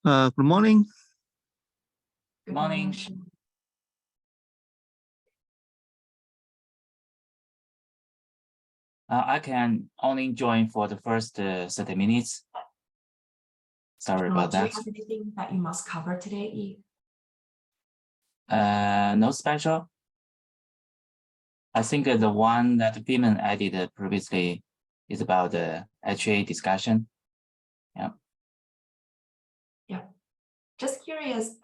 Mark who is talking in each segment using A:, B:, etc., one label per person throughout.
A: Good morning.
B: Good morning. I can only join for the first 30 minutes. Sorry about that.
C: Do you have anything that you must cover today, Yi?
B: No special. I think the one that Biman added previously is about the HA discussion. Yeah.
C: Yeah. Just curious,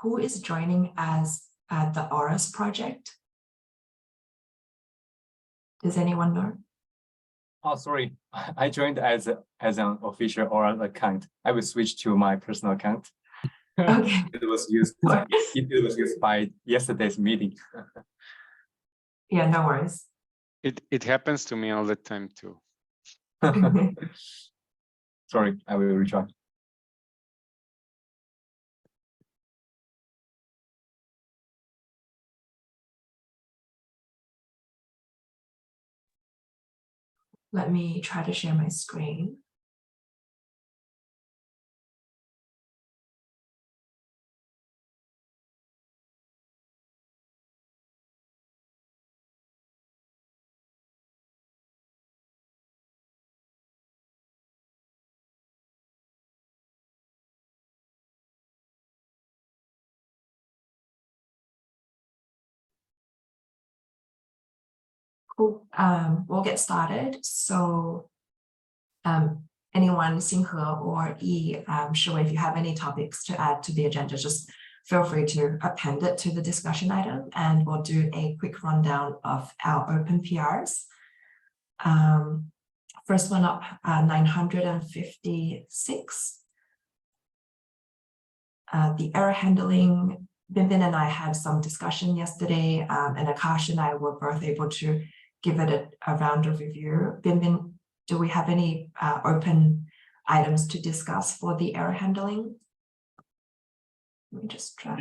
C: who is joining as the Auras project? Does anyone know?
D: Oh, sorry. I joined as an official Aura account. I will switch to my personal account.
C: Okay.
D: It was used by yesterday's meeting.
C: Yeah, no worries.
E: It happens to me all the time too.
D: Sorry, I will rejoin.
C: Let me try to share my screen. Cool. We'll get started. So anyone, Xinghe or Yi, sure, if you have any topics to add to the agenda, just feel free to append it to the discussion item, and we'll do a quick rundown of our open PRs. First one up, 956. The error handling, Binbin and I had some discussion yesterday, and Akash and I were both able to give it a round of review. Binbin, do we have any open items to discuss for the error handling? Let me just try.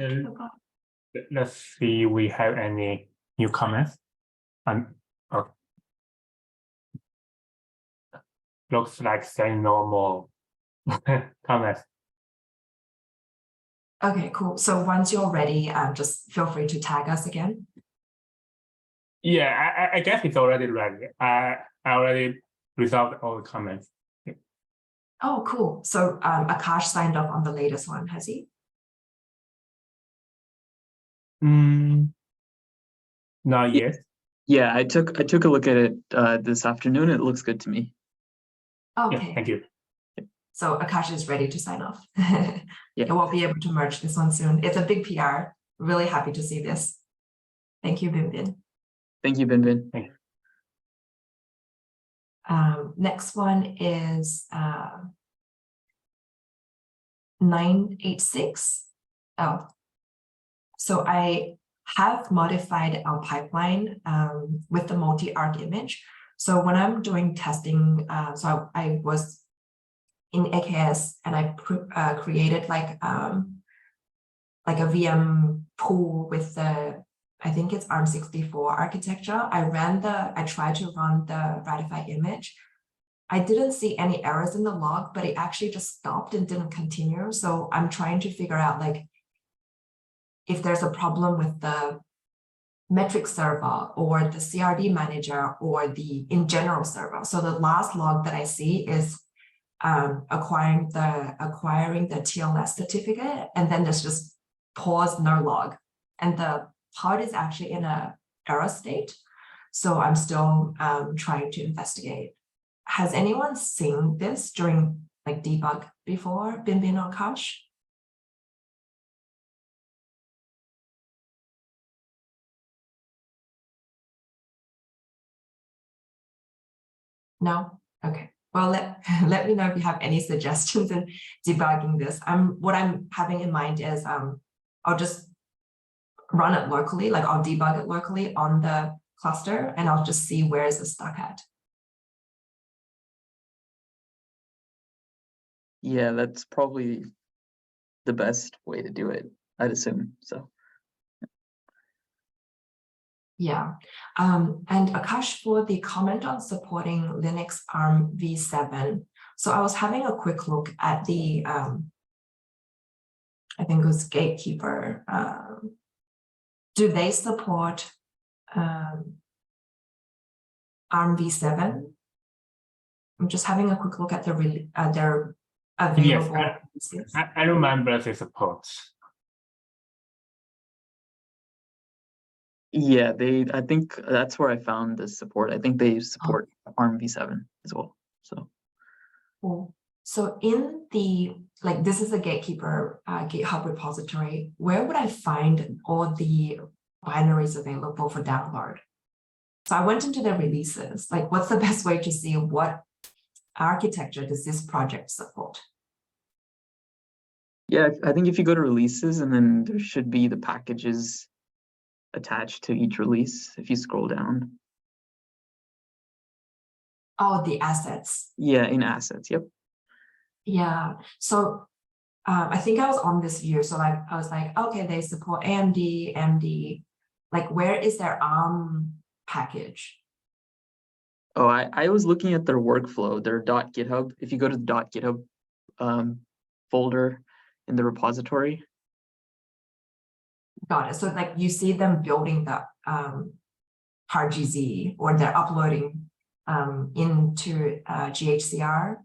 F: Let's see, we have any new comments. Looks like saying no more comments.
C: Okay, cool. So once you're ready, just feel free to tag us again.
F: Yeah, I guess it's already ready. I already resolved all the comments.
C: Oh, cool. So Akash signed up on the latest one, has he?
F: Not yet.
G: Yeah, I took a look at it this afternoon. It looks good to me.
C: Okay.
F: Yeah, thank you.
C: So Akash is ready to sign off.
G: Yeah.
C: We'll be able to merge this one soon. It's a big PR. Really happy to see this. Thank you, Binbin.
G: Thank you, Binbin.
F: Thank you.
C: Next one is 986. Oh, so I have modified our pipeline with the multi-arc image. So when I'm doing testing, so I was in AKS and I created like a VM pool with the, I think it's ARM64 architecture. I tried to run the Ratify image. I didn't see any errors in the log, but it actually just stopped and didn't continue. So I'm trying to figure out like if there's a problem with the metric server or the CRD manager or the in general server. So the last log that I see is acquiring the TLS certificate, and then there's just pause no log, and the pod is actually in a error state. So I'm still trying to investigate. Has anyone seen this during like debug before, Binbin or Akash? No? Okay. Well, let me know if you have any suggestions in debugging this. What I'm having in mind is I'll just run it locally, like I'll debug it locally on the cluster, and I'll just see where is it stuck at.
G: Yeah, that's probably the best way to do it, I'd assume. So
C: yeah. And Akash, for the comment on supporting Linux ARM v7. So I was having a quick look at the I think it was Gatekeeper. Do they support ARM v7? I'm just having a quick look at their
F: Yes,
C: available releases.
F: I remember the support.
G: Yeah, I think that's where I found the support. I think they support ARM v7 as well. So
C: Cool. So in the, like, this is a Gatekeeper GitHub repository. Where would I find all the binaries available for download? So I went into the releases, like, what's the best way to see what architecture does this project support?
G: yeah, I think if you go to releases, and then there should be the packages attached to each release if you scroll down.
C: Oh, the assets.
G: Yeah, in assets. Yep.
C: Yeah. So I think I was on this view. So like I was like, okay, they support AMD, AMD. Like, where is their ARM package?
G: Oh, I was looking at their workflow, their .github. If you go to the .github folder in the repository.
C: Got it. So like you see them building the HardGZ, or they're uploading into GHCR.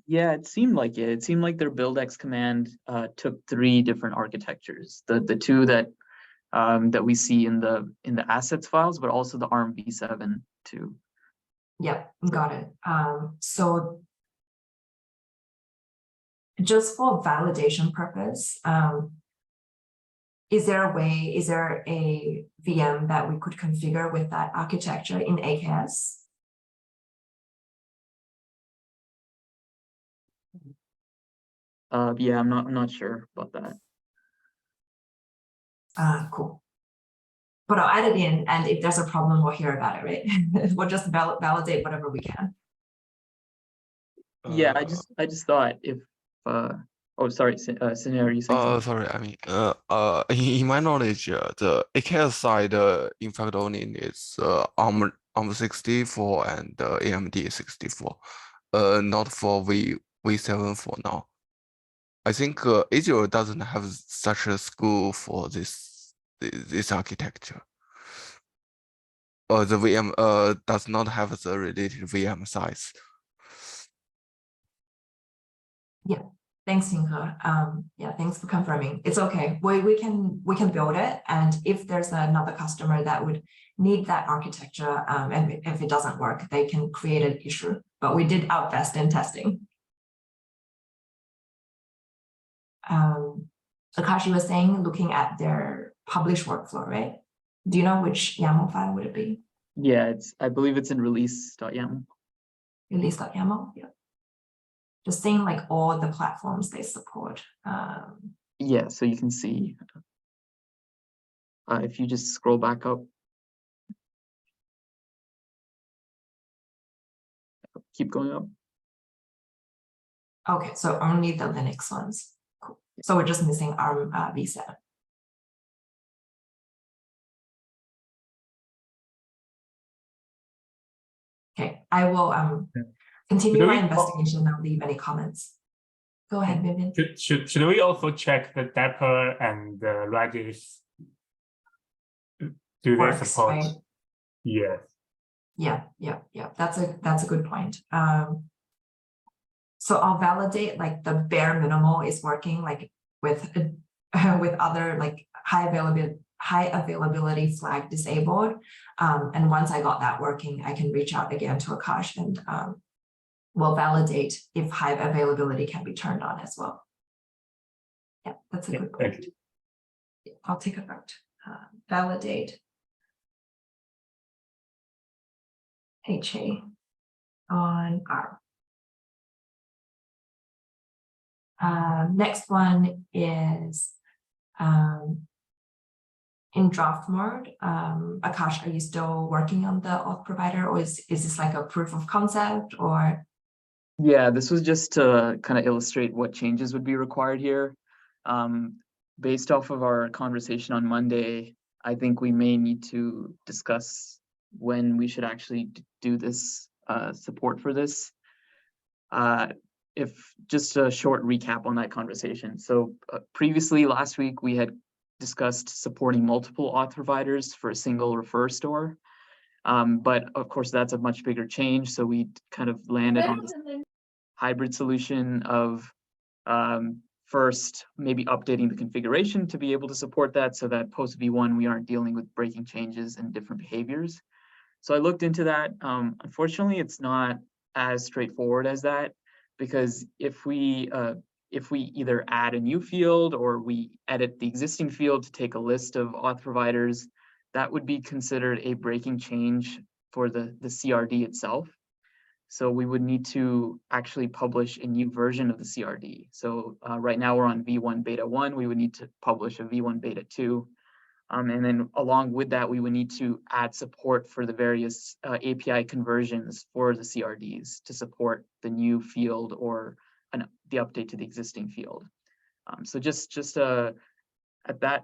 G: Yeah, it seemed like it. It seemed like their buildx command took 3 different architectures. The 2 that that we see in the assets files, but also the ARM v7 too.
C: Yep, got it. So just for validation purpose, is there a VM that we could configure with that architecture in AKS?
G: Yeah, I'm not sure about that.
C: Cool. But I'll add it in, and if there's a problem, we'll hear about it, right? We'll just validate whatever we can.
G: Yeah, I just thought if oh, sorry, Scenario, you saying something?
A: Sorry, I mean, in my knowledge, the AKS side, in fact, only needs ARM 64 and AMD 64, not for V7 for now. I think Azure doesn't have such a school for this architecture. The VM does not have the related VM size.
C: Yeah, thanks, Yinghe. Yeah, thanks for confirming. It's okay. We can build it, and if there's another customer that would need that architecture, and if it doesn't work, they can create an issue. But we did our best in testing. Akashi was saying, looking at their published workflow, right? Do you know which YAML file would it be?
G: Yeah, I believe it's in release.yaml.
C: Release.yaml, yeah. Just seeing like all the platforms they support.
G: Yeah, so you can see if you just scroll back up. Keep going up.
C: Okay, so only the Linux ones. Cool. So we're just missing ARM v7. Okay, I will continue my investigation and leave any comments. Go ahead, Vivian.
F: Should we also check the Dapper and the Redis? Do they
C: Works,
F: support?
C: right?
F: Yes.
C: Yeah. That's a good point. So I'll validate like the bare minimal is working, like with other like high availability flag disabled. And once I got that working, I can reach out again to Akash and we'll validate if high availability can be turned on as well. Yeah, that's a good point.
F: Thank you.
C: I'll take a note. Validate HA on ARM. Next one is in draft mode. Akash, are you still working on the auth provider, or is this like a proof of concept, or?
G: Yeah, this was just to kind of illustrate what changes would be required here. Based off of our conversation on Monday, I think we may need to discuss when we should actually do this support for this. if just a short recap on that conversation. So previously last week, we had discussed supporting multiple auth providers for a single refer store. But of course, that's a much bigger change. So we kind of landed on this hybrid solution of first, maybe updating the configuration to be able to support that so that post V1, we aren't dealing with breaking changes and different behaviors. So I looked into that. Unfortunately, it's not as straightforward as that, because if we either add a new field or we edit the existing field to take a list of auth providers, that would be considered a breaking change for the CRD itself. So we would need to actually publish a new version of the CRD. So right now we're on V1 beta 1, we would need to publish a V1 beta 2. And then along with that, we would need to add support for the various API conversions for the CRDs to support the new field or the update to the existing field. So just at that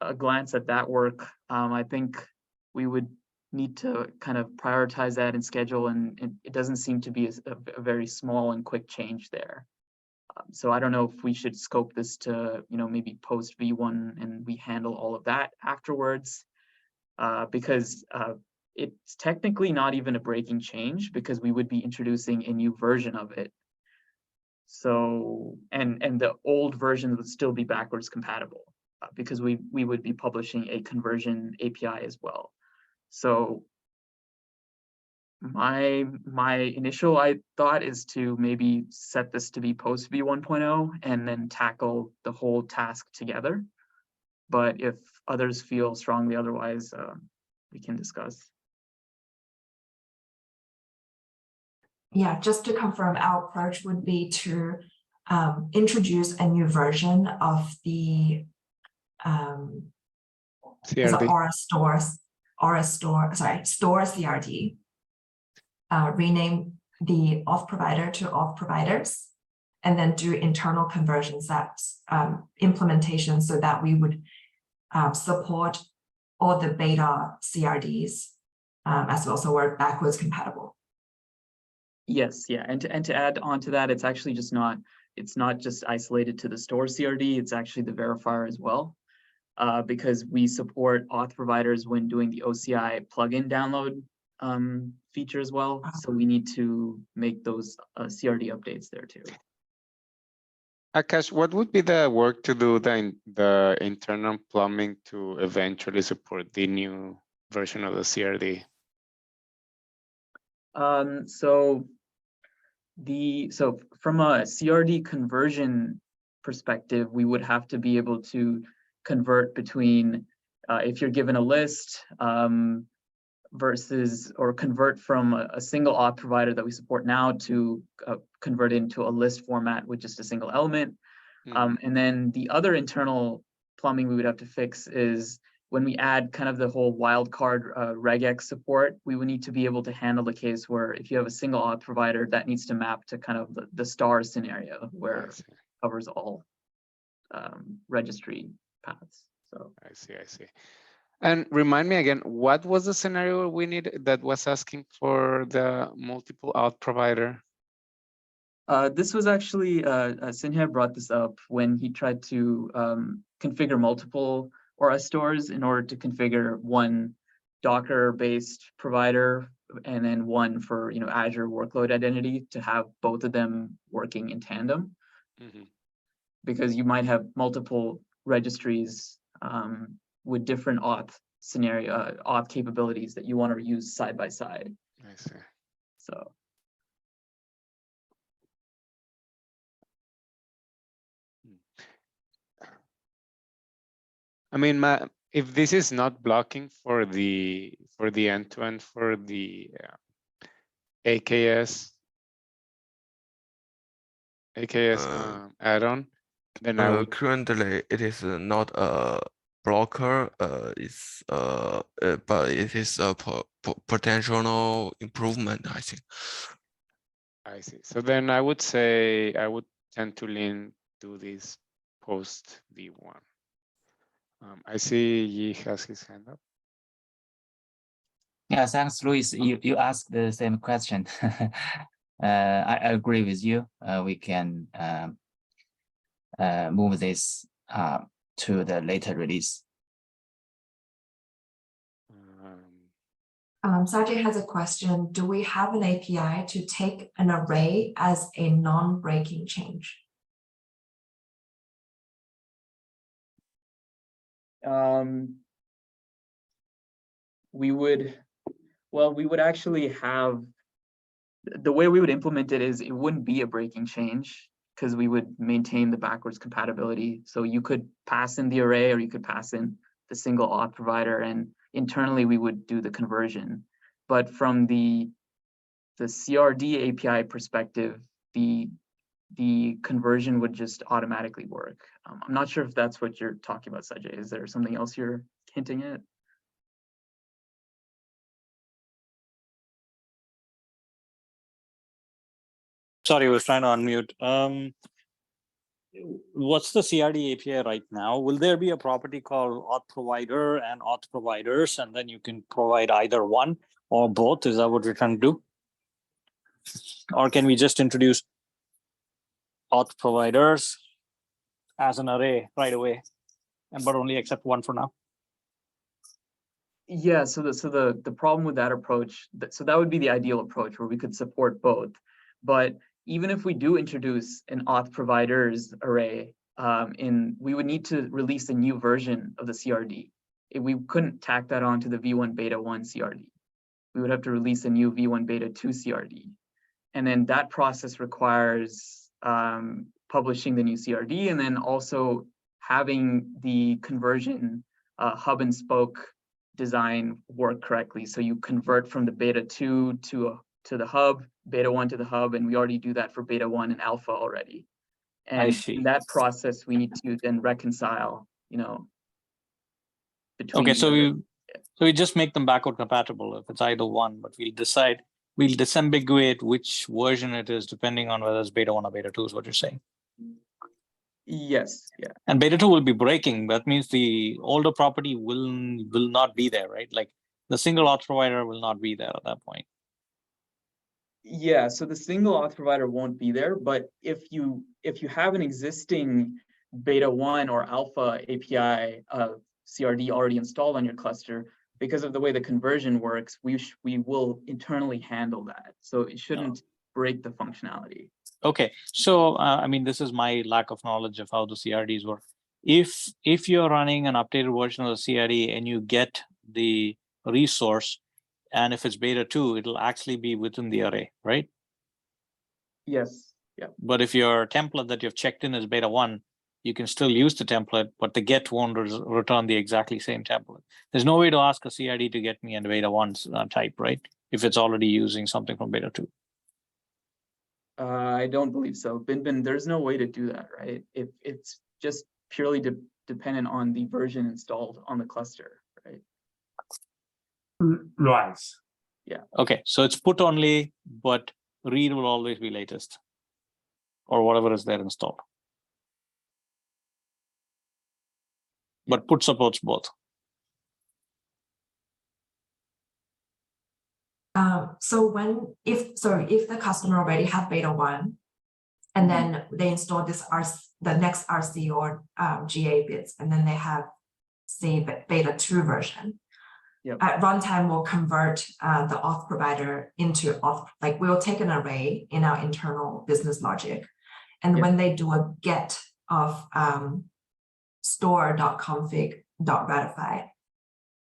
G: a glance at that work, I think we would need to kind of prioritize that and schedule, and it doesn't seem to be a very small and quick change there. So I don't know if we should scope this to, maybe post V1 and we handle all of that afterwards, because it's technically not even a breaking change because we would be introducing a new version of it. So, and the old version would still be backwards compatible because we would be publishing a conversion API as well. So my initial thought is to maybe set this to be post V1.0 and then tackle the whole task together. But if others feel strongly otherwise, we can discuss.
C: Yeah, just to confirm, our approach would be to introduce a new version of the
E: CRD.
C: store CRD. Rename the auth provider to auth providers, and then do internal conversions, that's implementation, so that we would support all the beta CRDs as well, so we're backwards compatible.
G: Yes, yeah, and to add on to that, it's actually it's not just isolated to the store CRD, it's actually the verifier as well, because we support auth providers when doing the OCI plugin download feature as well. So we need to make those CRD updates there too.
E: Akash, what would be the work to do the internal plumbing to eventually support the new version of the CRD?
G: So from a CRD conversion perspective, we would have to be able to convert between if you're given a list versus, or convert from a single auth provider that we support now to convert into a list format with just a single element. And then the other internal plumbing we would have to fix is when we add kind of the whole wildcard regex support, we would need to be able to handle the case where if you have a single auth provider, that needs to map to kind of the star scenario where it covers all registry paths. So
E: I see. And remind me again, what was the scenario we need that was asking for the multiple auth provider?
G: This was actually, Sinha brought this up when he tried to configure multiple ORS stores in order to configure one Docker-based provider and then one for Azure workload identity to have both of them working in tandem. Because you might have multiple registries with different auth capabilities that you want to use side by side.
E: I see.
G: So.
E: I mean, if this is not blocking for the end-to-end for the AKS add-on, then I would.
A: Currently, it is not a blocker. But it is a potential improvement, I think.
E: I see. So then I would say I would tend to lean to this post V1. I see Yi has his hand up.
B: Yeah, thanks, Luis. You asked the same question. I agree with you. We can move this to the later release.
C: Sajay has a question. Do we have an API to take an array as a non-breaking change?
G: We would actually have, the way we would implement it is it wouldn't be a breaking change because we would maintain the backwards compatibility. So you could pass in the array or you could pass in the single auth provider, and internally we would do the conversion. But from the CRD API perspective, the conversion would just automatically work. I'm not sure if that's what you're talking about, Sajay. Is there something else you're hinting at?
H: Sorry, I was trying to unmute. What's the CRD API right now? Will there be a property called auth provider and auth providers, and then you can provide either one or both? Is that what we're trying to do? Or can we just introduce auth providers as an array right away, but only accept one for now?
G: Yeah, so the problem with that approach, so that would be the ideal approach where we could support both. But even if we do introduce an auth providers array, we would need to release a new version of the CRD. We couldn't tack that onto the v1 beta 1 CRD. We would have to release a new v1 beta 2 CRD. And then that process requires publishing the new CRD and then also having the conversion hub and spoke design work correctly. So you convert from the beta 2 to the hub, beta 1 to the hub, and we already do that for beta 1 and alpha already. And
H: I see.
G: in that process, we need to then reconcile, between.
H: Okay, so we just make them backward compatible if it's either one, but we'll disambiguate which version it is depending on whether it's beta 1 or beta 2 is what you're saying.
G: Yes, yeah.
H: And beta 2 will be breaking. That means the older property will not be there, right? Like the single auth provider will not be there at that point.
G: Yeah, so the single auth provider won't be there, but if you have an existing beta 1 or alpha API CRD already installed on your cluster, because of the way the conversion works, we will internally handle that. So it shouldn't break the functionality.
H: Okay, so I mean, this is my lack of knowledge of how the CRDs work. If you're running an updated version of the CRD and you get the resource, and if it's beta 2, it'll actually be within the array, right?
G: Yes, yeah.
H: But if your template that you've checked in is beta 1, you can still use the template, but the get won't return the exactly same template. There's no way to ask a CRD to get me a beta 1 type, right? If it's already using something from beta 2.
G: I don't believe so. Bin, there's no way to do that, right? It's just purely dependent on the version installed on the cluster, right?
F: Right.
G: Yeah.
H: Okay, so it's put only, but read will always be latest, or whatever is there installed. But put supports both.
C: So if the customer already have beta 1 and then they install the next RC or GA bits, and then they have say beta 2 version.
G: Yep.
C: At runtime, we'll convert the auth provider into auth, like we'll take an array in our internal business logic. And when they do a get of store.config.ratify,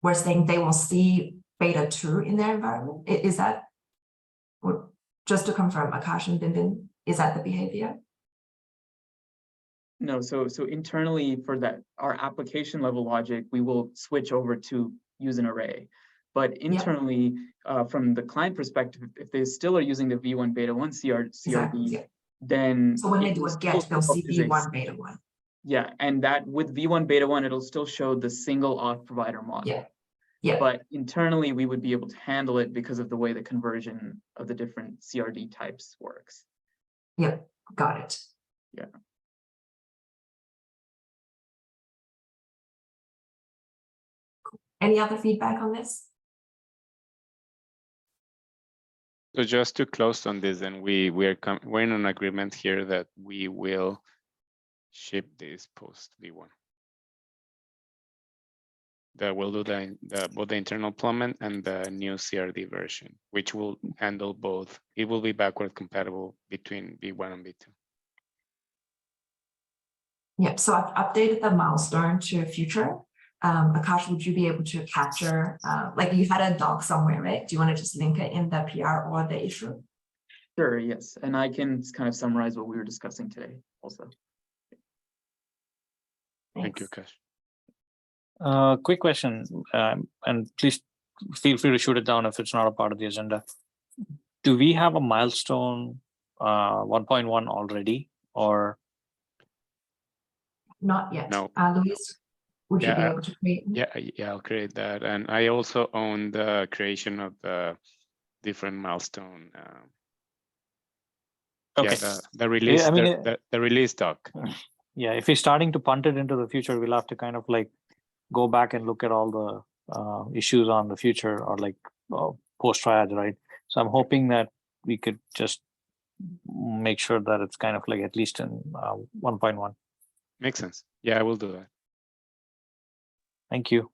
C: we're saying they will see beta 2 in their environment. Is that, just to confirm, Akash and Binbin, is that the behavior?
G: No, so internally for that, our application level logic, we will switch over to use an array. But internally, from the client perspective, if they still are using the v1 beta 1 CRD, then
C: so when they do a get, they'll see v1 beta 1.
G: Yeah, and that with v1 beta 1, it'll still show the single auth provider model.
C: Yeah. Yeah.
G: But internally, we would be able to handle it because of the way the conversion of the different CRD types works.
C: Yep, got it.
G: Yeah.
C: Any other feedback on this?
E: So just to close on this, and we're in an agreement here that we will ship this post V1. That will do both the internal plumbing and the new CRD version, which will handle both. It will be backward compatible between V1 and V2.
C: Yep, so I've updated the milestone to future. Akash, would you be able to capture, like you had a doc somewhere, right? Do you want to just link it in the PR or the issue?
G: Sure, yes. And I can kind of summarize what we were discussing today also.
E: Thank you,
C: Thanks.
E: Akash.
H: Quick question, and please feel free to shoot it down if it's not a part of the agenda. Do we have a milestone 1.1 already, or?
C: Not yet.
E: No.
C: Luis, would you be
E: Yeah,
C: able to create?
E: Yeah, I'll create that. And I also own the creation of the different milestone.
H: Okay.
E: Yeah, the release,
H: I mean,
E: the release doc.
H: Yeah, if you're starting to punt it into the future, we'll have to kind of like go back and look at all the issues on the future, or like post triage, right? So I'm hoping that we could just make sure that it's kind of like at least in 1.1.
E: Makes sense. Yeah, I will do that.
H: Thank you.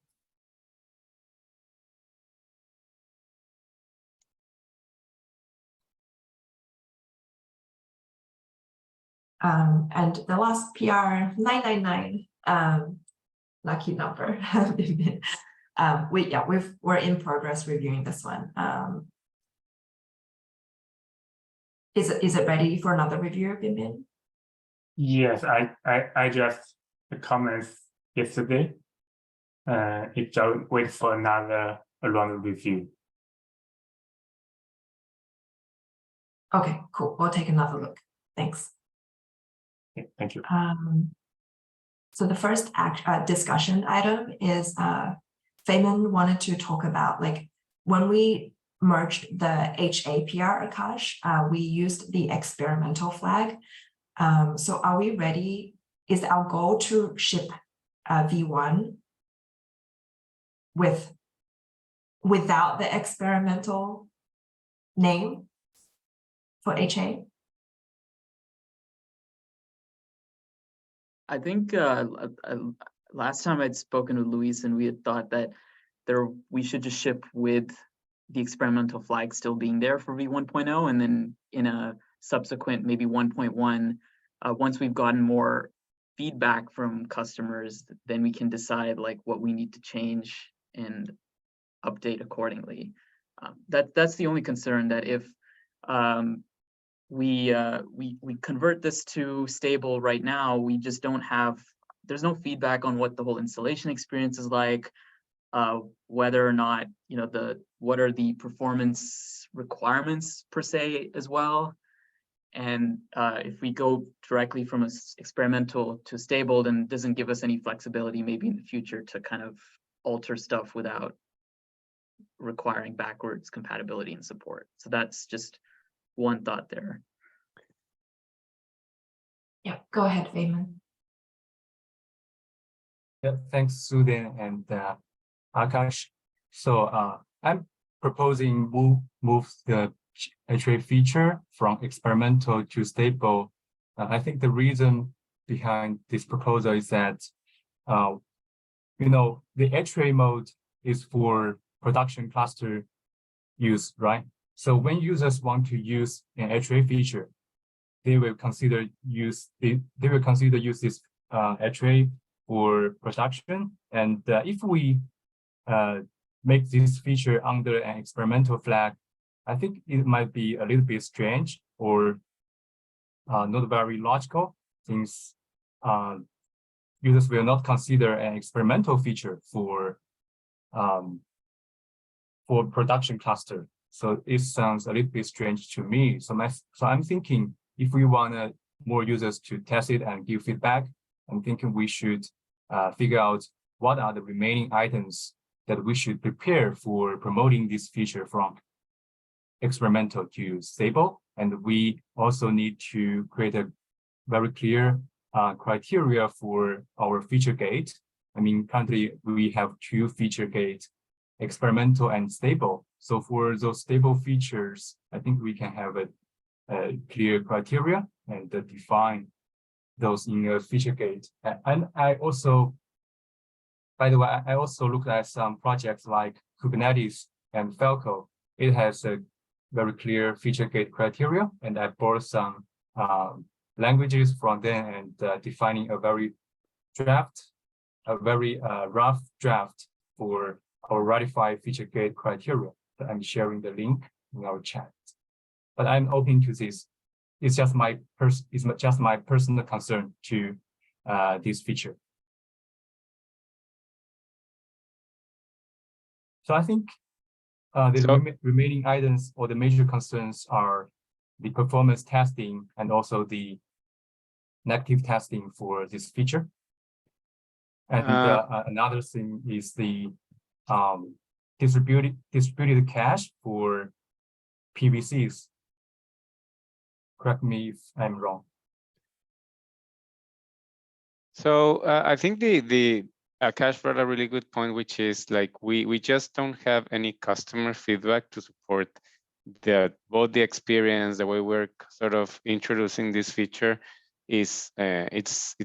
C: And the last PR 999, lucky number. We're in progress reviewing this one. Is it ready for another review, Bin?
F: Yes, I just the comments yesterday. It just wait for another round of review.
C: Okay, cool. We'll take another look. Thanks.
F: Okay, thank you.
C: So the first discussion item is Feynman wanted to talk about, like, when we merged the HAPR Akash, we used the experimental flag. So are we ready? Is our goal to ship V1 without the experimental name for HA?
G: I think last time I'd spoken with Luis and we had thought that we should just ship with the experimental flag still being there for V1.0, and then in a subsequent maybe 1.1, once we've gotten more feedback from customers, then we can decide like what we need to change and update accordingly. That's the only concern, that if we convert this to stable right now, we just don't have, there's no feedback on what the whole installation experience is like, whether or not, you know, what are the performance requirements per se as well. And if we go directly from experimental to stable, then it doesn't give us any flexibility maybe in the future to kind of alter stuff without requiring backwards compatibility and support. So that's just one thought there.
C: Yeah, go ahead, Feynman.
D: Yeah, thanks, Sudan and Akash. So I'm proposing move the HA feature from experimental to stable. I think the reason behind this proposal is that, you know, the HA mode is for production cluster use, right? So when users want to use an HA feature, they will consider use this HA for production. And if we make this feature under an experimental flag, I think it might be a little bit strange or not very logical, since users will not consider an experimental feature for production cluster. So it sounds a little bit strange to me. So I'm thinking, if we want more users to test it and give feedback, I'm thinking we should figure out what are the remaining items that we should prepare for promoting this feature from experimental to stable. And we also need to create a very clear criteria for our feature gate. I mean, currently we have 2 feature gates, experimental and stable. So for those stable features, I think we can have a clear criteria and define those in a feature gate. And I also, by the way, I also looked at some projects like Kubernetes and Falco. It has a very clear feature gate criteria, and I borrowed some languages from them and defining a very rough draft for our Ratify feature gate criteria. I'm sharing the link in our chat. But I'm open to this. It's just my personal concern to this feature. So I think the remaining items or the major concerns are the performance testing and also the negative testing for this feature. And another thing is the distributed cache for PVCs. Correct me if I'm wrong.
E: So I think the Akash brought a really good point, which is like we just don't have any customer feedback to support both the experience, the way we're sort of introducing this feature is it's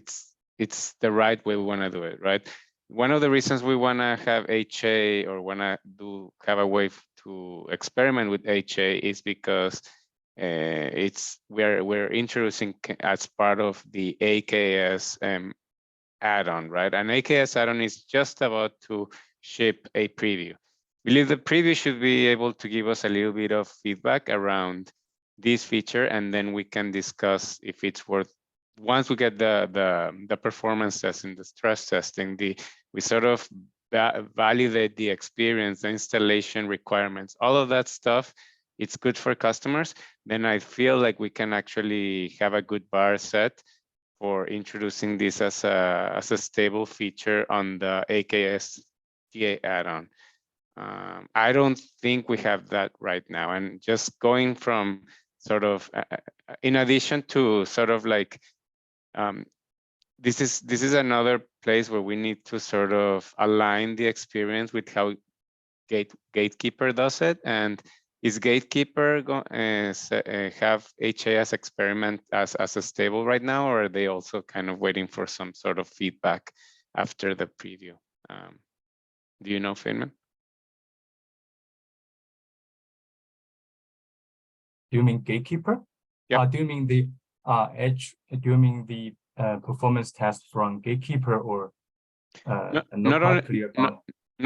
E: the right way we want to do it, right? One of the reasons we want to have HA or want to have a way to experiment with HA is because we're introducing as part of the AKS add-on, right? An AKS add-on is just about to ship a preview. I believe the preview should be able to give us a little bit of feedback around this feature, and then we can discuss if it's worth. Once we get the performance testing, the stress testing, we sort of validate the experience, the installation requirements, all of that stuff. It's good for customers. Then I feel like we can actually have a good bar set for introducing this as a stable feature on the AKS TA add-on. I don't think we have that right now. And just going from sort of, in addition to sort of like, this is another place where we need to sort of align the experience with how Gatekeeper does it. And is Gatekeeper have HA as experiment as a stable right now, or are they also kind of waiting for some sort of feedback after the preview? Do you know, Feynman?
D: Do you mean Gatekeeper?
E: Yeah.
D: Do you mean the edge? Do you mean the performance test from Gatekeeper, or not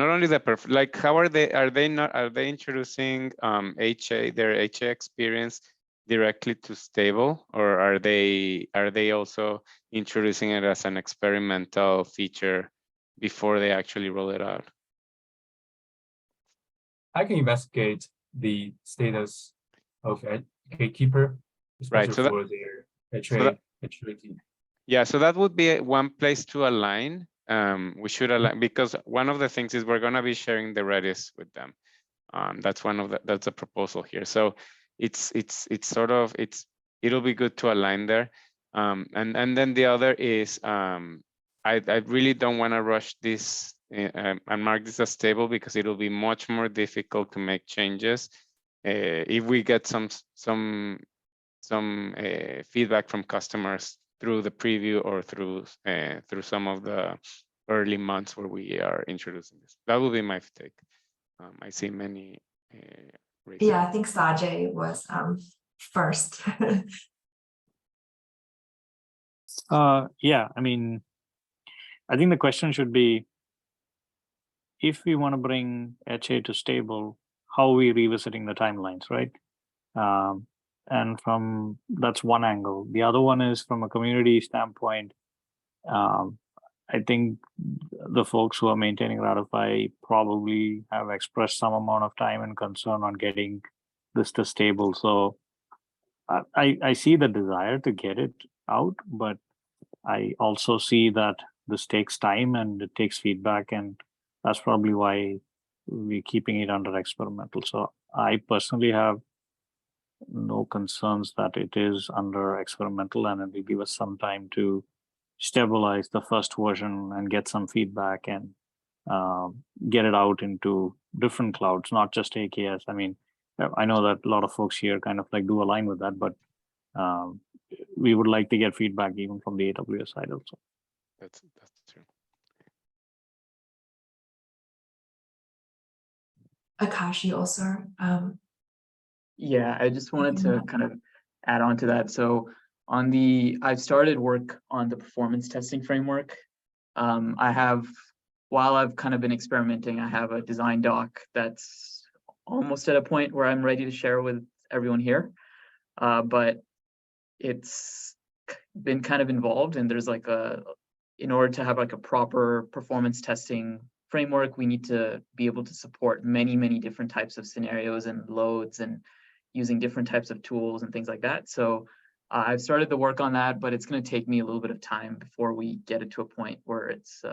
E: only the like how are they introducing their HA experience directly to stable, or are they also introducing it as an experimental feature before they actually roll it out?
D: I can investigate the status of Gatekeeper, especially for their HA team.
E: Yeah, so that would be one place to align. We should align, because one of the things is we're going to be sharing the Redis with them. That's a proposal here. So it'll be good to align there. And then the other is I really don't want to rush this and mark this as stable, because it'll be much more difficult to make changes if we get some feedback from customers through the preview or through some of the early months where we are introducing this. That will be my take. I see many.
C: Yeah, I think Sajay was first.
H: Yeah, I mean, I think the question should be, if we want to bring HA to stable, how are we revisiting the timelines, right? And that's one angle. The other one is from a community standpoint. I think the folks who are maintaining Ratify probably have expressed some amount of time and concern on getting this to stable. So I see the desire to get it out, but I also see that this takes time and it takes feedback, and that's probably why we're keeping it under experimental. So I personally have no concerns that it is under experimental, and it will give us some time to stabilize the first version and get some feedback and get it out into different clouds, not just AKS. I mean, I know that a lot of folks here kind of like do align with that, but we would like to get feedback even from the AWS side also.
E: That's true.
C: Akashi also.
G: Yeah, I just wanted to kind of add on to that. So I've started work on the performance testing framework. While I've kind of been experimenting, I have a design doc that's almost at a point where I'm ready to share with everyone here. But it's been kind of involved, and there's like in order to have like a proper performance testing framework, we need to be able to support many, many different types of scenarios and loads and using different types of tools and things like that. So I've started the work on that, but it's going to take me a little bit of time before we get it to a point where it's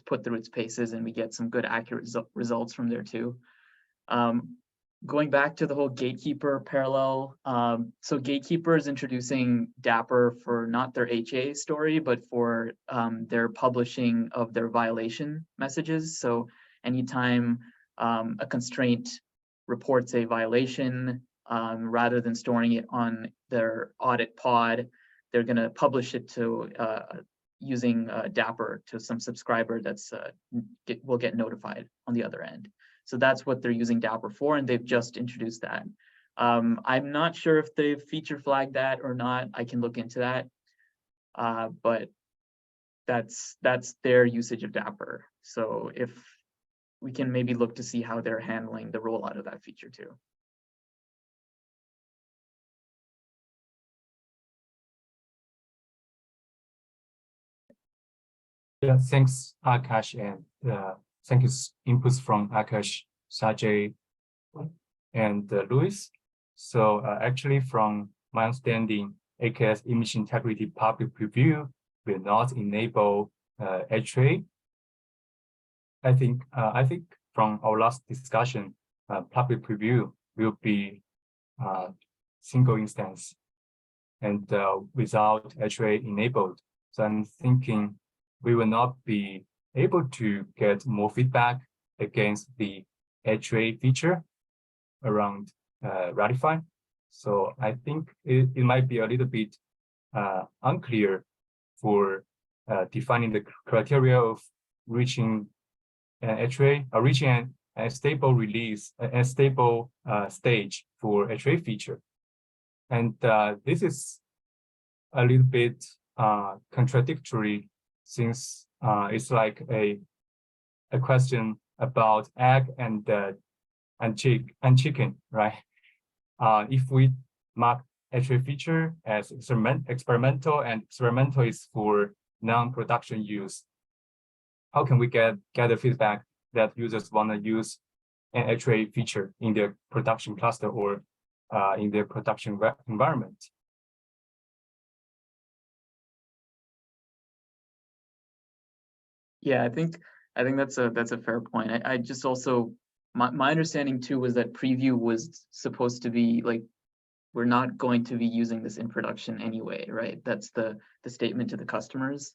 G: put through its paces and we get some good accurate results from there too. Going back to the whole gatekeeper parallel, so Gatekeeper is introducing Dapper for not their HA story, but for their publishing of their violation messages. So anytime a constraint reports a violation, rather than storing it on their audit pod, they're going to publish it to using Dapper to some subscriber that's will get notified on the other end. So that's what they're using Dapper for, and they've just introduced that. I'm not sure if they've feature flagged that or not. I can look into that, but that's their usage of Dapper. So if we can maybe look to see how they're handling the rollout of that feature too.
D: Yeah, thanks, Akash, and thank you inputs from Akash, Sajay, and Louis. So actually, from my understanding, AKS image integrity public preview will not enable HA. I think from our last discussion, public preview will be single instance and without HA enabled. So I'm thinking we will not be able to get more feedback against the HA feature around Ratify. So I think it might be a little bit unclear for defining the criteria of reaching an HA or reaching a stable release, a stable stage for HA feature. And this is a little bit contradictory, since it's like a question about egg and chicken, right? If we mark HA feature as experimental, and experimental is for non-production use, how can we get the feedback that users want to use an HA feature in their production cluster or in their production environment?
G: Yeah, I think that's a fair point. I just also my understanding too was that preview was supposed to be like, we're not going to be using this in production anyway, right? That's the statement to the customers.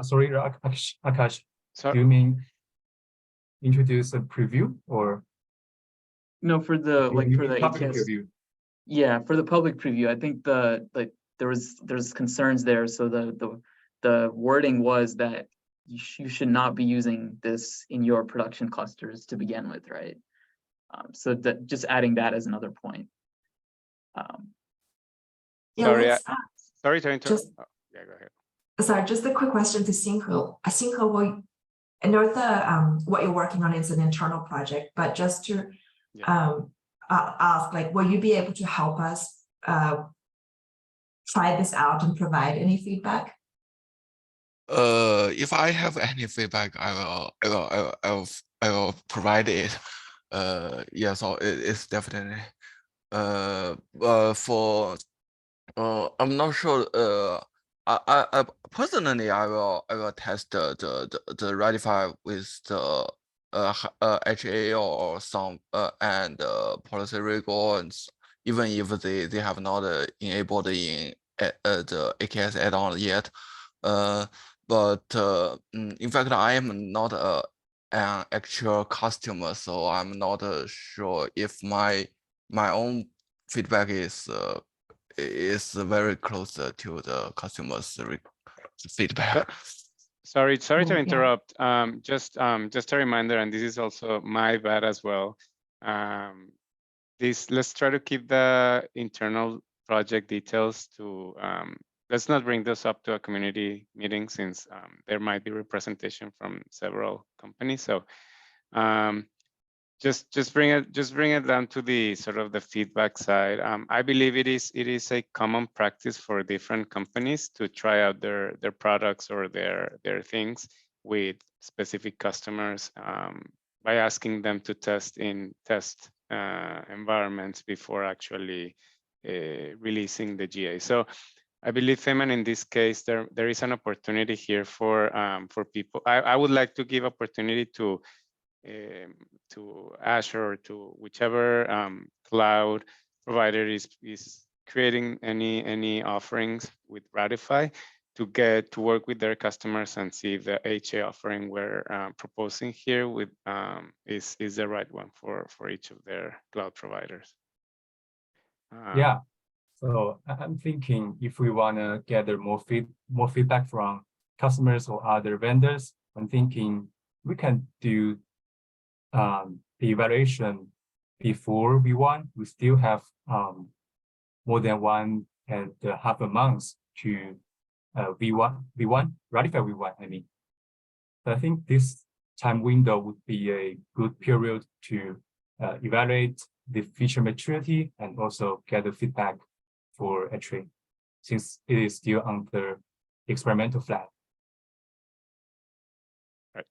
D: Sorry, Akash,
E: So
D: do you mean introduce a preview or?
G: No, for the
D: public
G: AKS.
D: preview?
G: Yeah, for the public preview, I think there's concerns there. So the wording was that you should not be using this in your production clusters to begin with, right? So that just adding that as another point.
C: Yeah,
E: sorry to interrupt. Yeah, go ahead.
C: Sorry, just a quick question to Xinghe. Xinghe, I know what you're working on is an internal project, but just to ask, like, will you be able to help us try this out and provide any feedback?
A: If I have any feedback, I will provide it. Yes, it's definitely. For I'm not sure. I personally, I will test the Ratify with the HA or some and policy rigor, and even if they have not enabled in the AKS add-on yet. but in fact, I am not an actual customer, so I'm not sure if my own feedback is very close to the customer's feedback.
E: Sorry to
C: Yeah.
E: interrupt. Just a reminder, and this is also my bad as well. Let's try to keep the internal project details to, let's not bring this up to a community meeting since there might be representation from several companies. So just bring it down to the sort of the feedback side. I believe it is a common practice for different companies to try out their products or their things with specific customers by asking them to test in test environments before actually releasing the GA. So I believe, Feman, in this case, there is an opportunity here for people. I would like to give opportunity to Azure or to whichever cloud provider is creating any offerings with Ratify to get to work with their customers and see if the HA offering we're proposing here with is the right one for each of their cloud providers.
D: Yeah. So I'm thinking if we want to gather more feedback from customers or other vendors, I'm thinking we can do the evaluation before V1. We still have more than 1.5 months to V1, Ratify V1, I mean. So I think this time window would be a good period to evaluate the feature maturity and also gather feedback for HA, since it is still under experimental flag.
E: Right.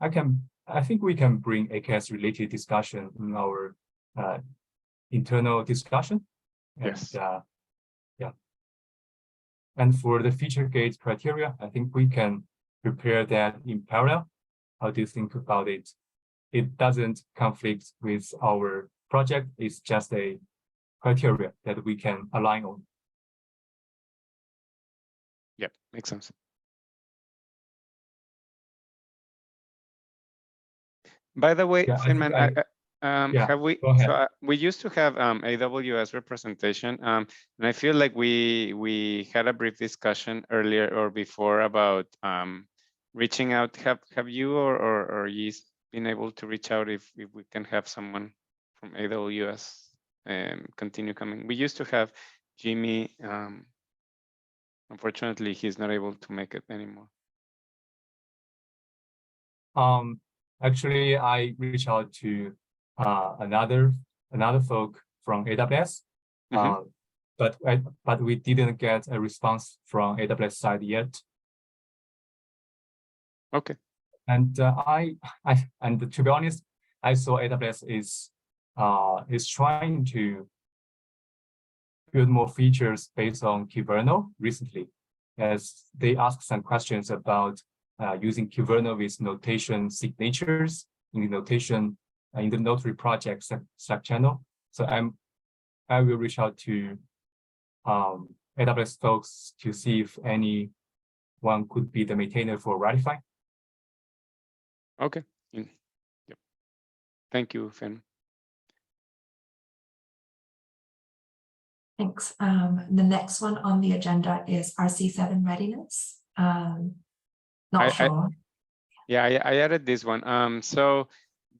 D: I think we can bring AKS related discussion in our internal discussion. And,
E: yes.
D: Yeah. And for the feature gate criteria, I think we can prepare that in parallel. How do you think about it? It doesn't conflict with our project. It's just a criteria that we can align on.
E: Yep, makes sense. By the way,
D: Yeah,
E: Finman,
D: yeah,
E: have we?
D: go ahead.
E: So we used to have AWS representation, and I feel like we had a brief discussion earlier or before about reaching out. Have you or Yeast been able to reach out if we can have someone from AWS continue coming? We used to have Jimmy. Unfortunately, he's not able to make it anymore.
D: Actually, I reached out to another folk from AWS, but we didn't get a response from AWS side yet.
E: Okay.
D: And and to be honest, I saw AWS is trying to build more features based on Kernel recently, as they asked some questions about using Kernel with notation signatures in the notation in the notary project Slack channel. So I will reach out to AWS folks to see if anyone could be the maintainer for Ratify.
E: Okay. Yep. Thank you, Finn.
C: Thanks. The next one on the agenda is RC7 readiness. Not sure.
E: I added this one. So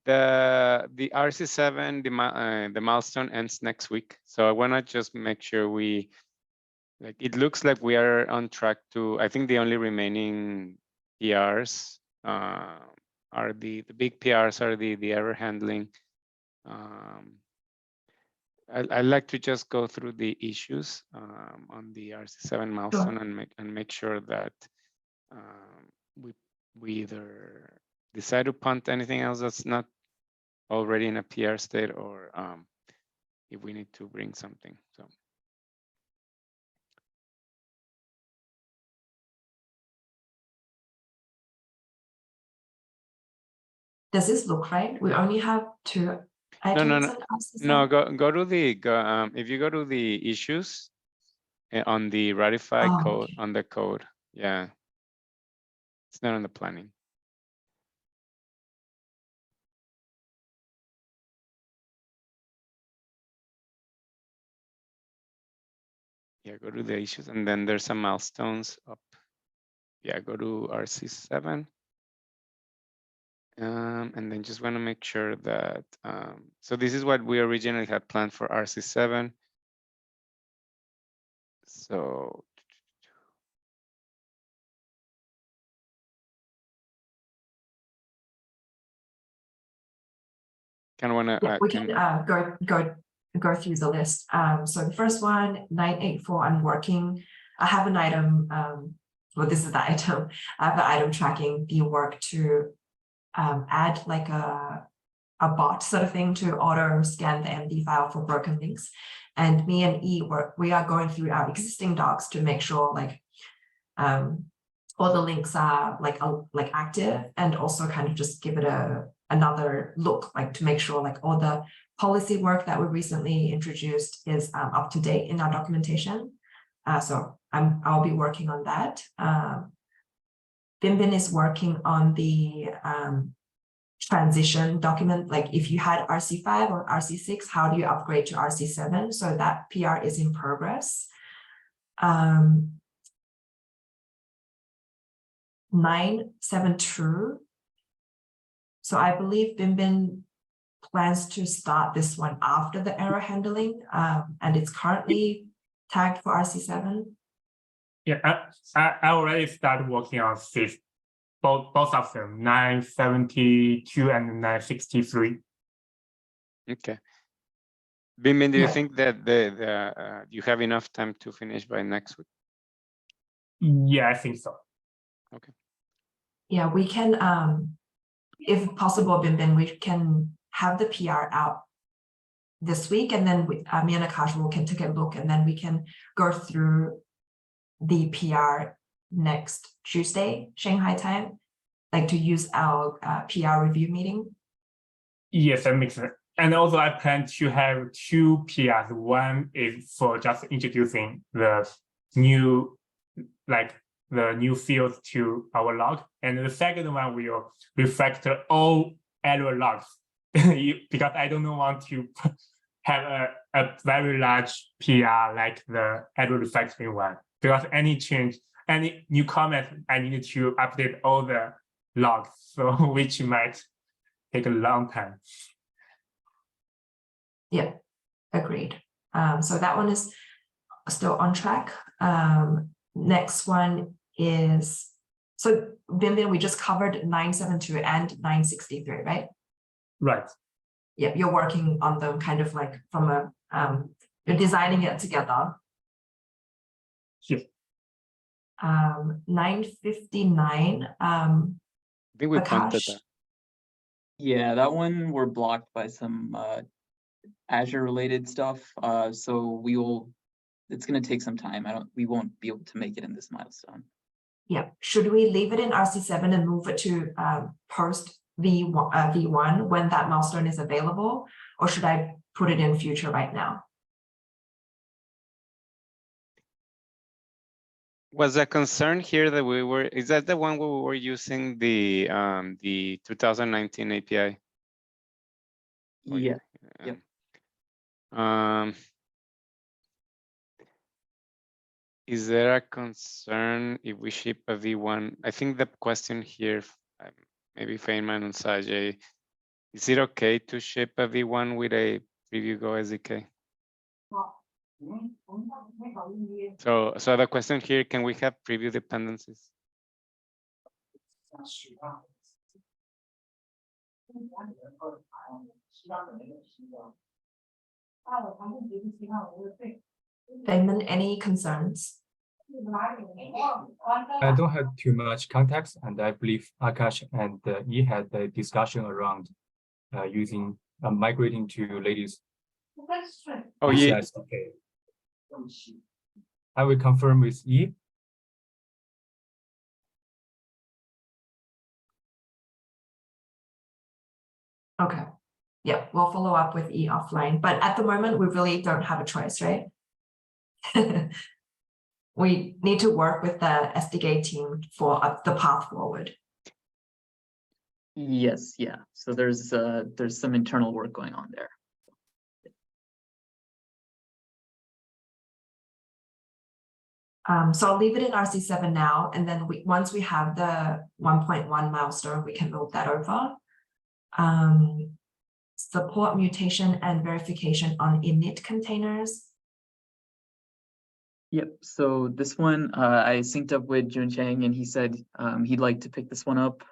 E: the RC7 the milestone ends next week. So I want to just make sure it looks like we are on track to. I think the only remaining PRs are the big PRs are the error handling. I'd like to just go through the issues on the RC7 milestone and make sure that we either decide to punt anything else that's not already in a PR state, or if we need to bring something. So.
C: Does this look right? We only have 2 items.
E: No. Go to the if you go to the issues on the Ratify
C: Oh,
E: code,
C: okay.
E: on the code. Yeah. It's not on the planning. Yeah, go to the issues and then there's some milestones up. Yeah, go to RC7. And then just want to make sure that, so this is what we originally had planned for RC7. So kind of want to,
C: Yeah, we can go through the list. So the first one, 984, I'm working. I have an item. Well, this is the item. I have an item tracking the work to add like a bot sort of thing to auto scan the MD file for broken links. And me and we are going through our existing docs to make sure like all the links are like active, and also kind of just give it another look, like to make sure like all the policy work that we recently introduced is up to date in our documentation. So I'll be working on that. Binbin is working on the transition document, like if you had RC5 or RC6, how do you upgrade to RC7? So that PR is in progress. 972. So I believe Binbin plans to start this one after the error handling, and it's currently tagged for RC7.
F: Yeah, I already started working on this, both of them, 972 and 963.
E: okay. Binbin, do you
C: Yeah.
E: think that you have enough time to finish by next week?
F: Yeah, I think so.
E: Okay.
C: Yeah, we can, if possible, Binbin, we can have the PR out this week, and then me and Akash can take a look, and then we can go through the PR next Tuesday, Shanghai time, like to use our PR review meeting.
F: Yes, that makes sense. And also I plan to have 2 PRs. One is for just introducing the new, like the new fields to our log. And the second one will refactor all error logs because I don't want to have a very large PR like the error refactoring one. Because any change, any new comment, I need to update all the logs, so which might take a long time.
C: Yeah, agreed. So that one is still on track. Next one is, so Binbin, we just covered 972 and 963, right?
F: Right.
C: Yeah, you're working on them kind of like from a, you're designing it together.
F: Yes.
C: 959.
E: I think we punted
C: Akash.
E: that.
G: Yeah, that one we're blocked by some Azure related stuff. So it's going to take some time. We won't be able to make it in this milestone.
C: Yeah, should we leave it in RC7 and move it to post V1 when that milestone is available, or should I put it in future right now?
E: Was a concern here that is that the one where we were using the 2019 API? Oh,
G: Yeah. Yep.
E: Is there a concern if we ship a V1? I think the question here, maybe Feynman and Sajay, is it okay to ship a V1 with a preview Go SDK? So the question here, can we have preview dependencies?
C: Feynman, any concerns?
D: I don't have too much context, and I believe Akash and Yi had a discussion around using migrating to latest
E: Oh, yeah.
D: SDK. I will confirm with Yi.
C: Okay. Yeah, we'll follow up with E offline, but at the moment we really don't have a choice, right? we need to work with the SDK team for the path forward.
G: Yes, yeah. So there's some internal work going on there.
C: So I'll leave it in RC7 now, and then once we have the 1.1 milestone, we can move that over. Support mutation and verification on init containers.
G: Yep. So this one, I synced up with Jun Chang, and he said he'd like to pick this one up.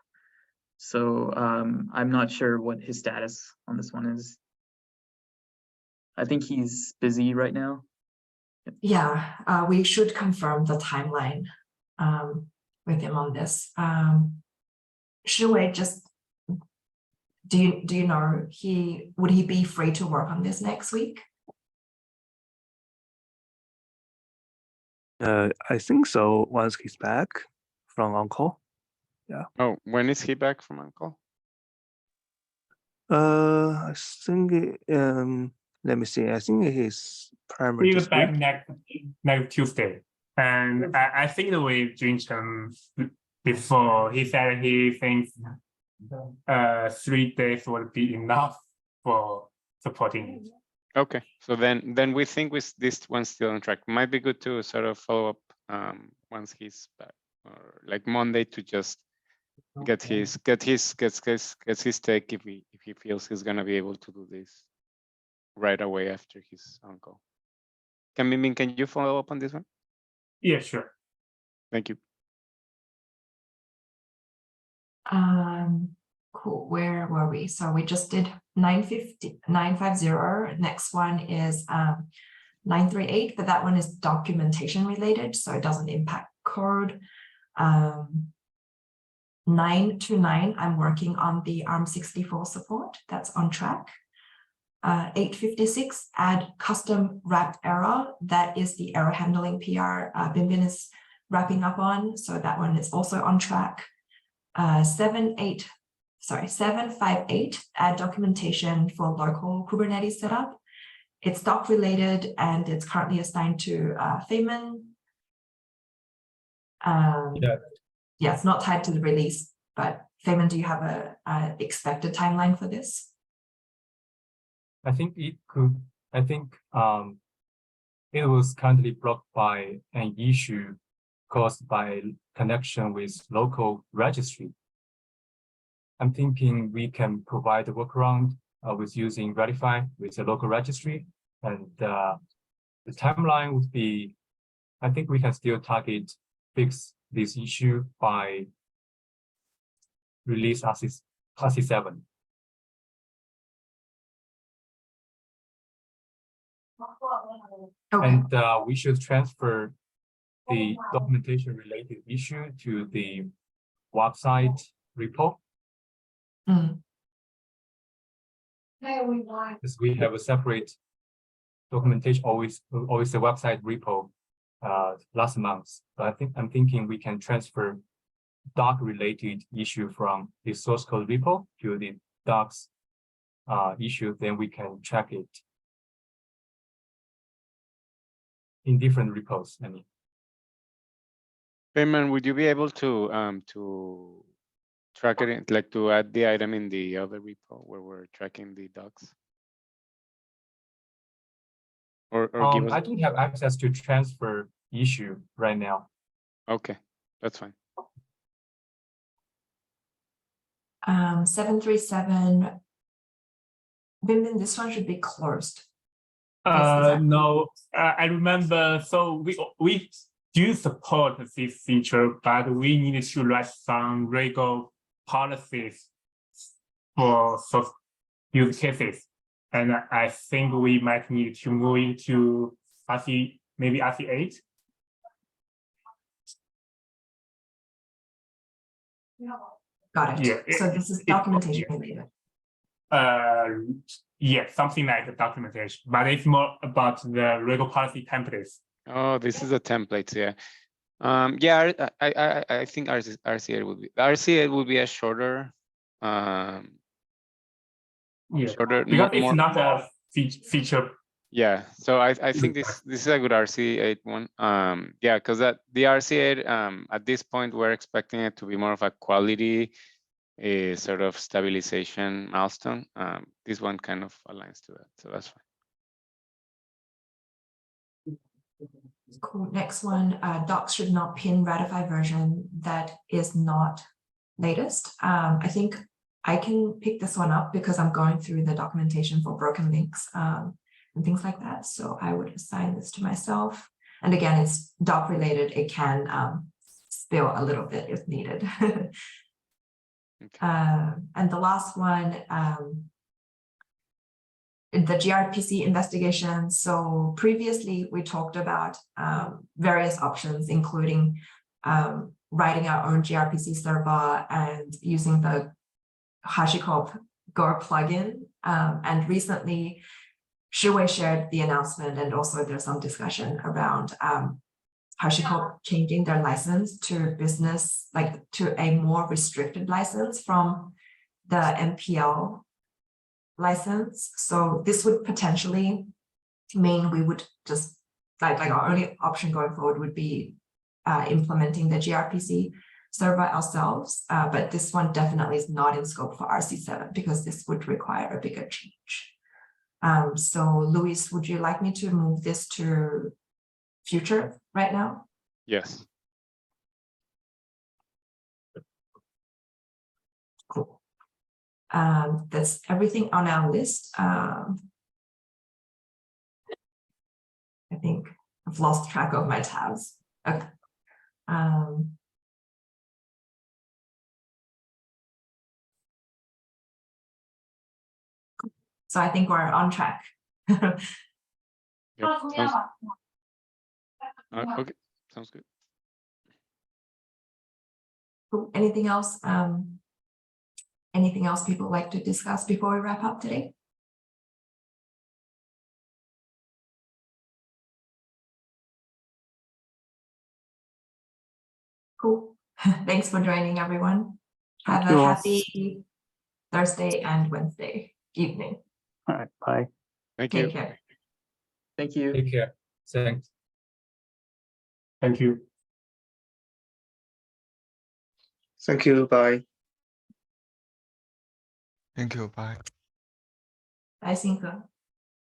G: So I'm not sure what his status on this one is. I think he's busy right now.
C: Yeah, we should confirm the timeline with him on this. Should we just do you know would he be free to work on this next week?
I: I think so. Once he's back from on-call.
E: Oh, when is he back from on-call?
I: I think let me see. I think his primary
F: He's
I: this
F: back
I: week.
F: next Tuesday, and I think the way Junchen before he said he thinks 3 days would be enough for supporting it.
E: Okay, so then we think with this one's still on track. Might be good to sort of follow up once he's back, or like Monday, to just get his take if he feels he's gonna be able to do this right away after his on-call. Can you follow up on this one?
F: Yeah, sure.
E: Thank you.
C: Cool. Where were we? So we just did 950. Next one is 938, but that one is documentation related, so it doesn't impact code. 929, I'm working on the ARM64 support. That's on track. 856, add custom wrapped error. That is the error handling PR Binbin is wrapping up on, so that one is also on track. 758, add documentation for local Kubernetes setup. It's doc related and it's currently assigned to Feynman. Yeah, it's not tied to the release, but Feynman, do you have a expected timeline for this?
D: I think it could. I think it was currently blocked by an issue caused by connection with local registry. I'm thinking we can provide a workaround with using Ratify with a local registry, and the timeline would be, I think we can still target fix this issue by release RC7.
C: Okay.
D: And we should transfer the documentation related issue to the website repo. Because we have a separate documentation, always the website repo last month. So I'm thinking we can transfer doc related issue from the source code repo to the docs issue, then we can track it in different repos. I mean,
E: Feynman, would you be able to track it in, like to add the item in the other repo where we're tracking the docs? Or give us...
D: I don't have access to transfer issue right now.
E: Okay, that's fine.
C: 737. Binbin, this one should be closed.
F: No, I remember. So we do support this feature, but we need to write some legal policies for use cases, and I think we might need to move into RC, maybe RC8.
C: Got it.
F: Yeah,
C: So this is documentation related.
F: Yeah, something like the documentation, but it's more about the legal policy templates.
E: Oh, this is a template, yeah. Yeah, I think RC8 would be a shorter,
F: Yeah,
E: shorter,
F: because it's
E: more,
F: not a feature
E: Yeah, so I think this is a good RC8 one. Yeah, because that the RC8 at this point we're expecting it to be more of a quality sort of stabilization milestone. This one kind of aligns to that, so that's fine.
C: Cool. Next one, docs should not pin Ratify version that is not latest. I think I can pick this one up because I'm going through the documentation for broken links and things like that. So I would assign this to myself. And again, it's doc related. It can spill a little bit if needed. And the last one, the gRPC investigation. So previously we talked about various options, including writing our own gRPC server and using the HashiCorp Go plugin. And recently, Shuwei shared the announcement, and also there's some discussion around HashiCorp changing their license to business, like to a more restricted license from the MPL license. So this would potentially mean we would just like our only option going forward would be implementing the gRPC server ourselves, but this one definitely is not in scope for RC7 because this would require a bigger change. So Luis, would you like me to move this to future right now?
E: Yes.
C: Cool. That's everything on our list. I think I've lost track of my tabs. Okay. So I think we're on track.
E: Yep, okay, sounds good.
C: Cool. Anything else? Anything else people like to discuss before we wrap up today? Cool. Thanks for joining, everyone. Have a happy Thursday and Wednesday evening.
H: All right, bye.
E: Thank you.
C: Take care.
G: Thank you.
D: Take care. Thanks.
F: Thank you.
I: Thank you. Bye.
A: Thank you. Bye.
C: Bye, Cinco.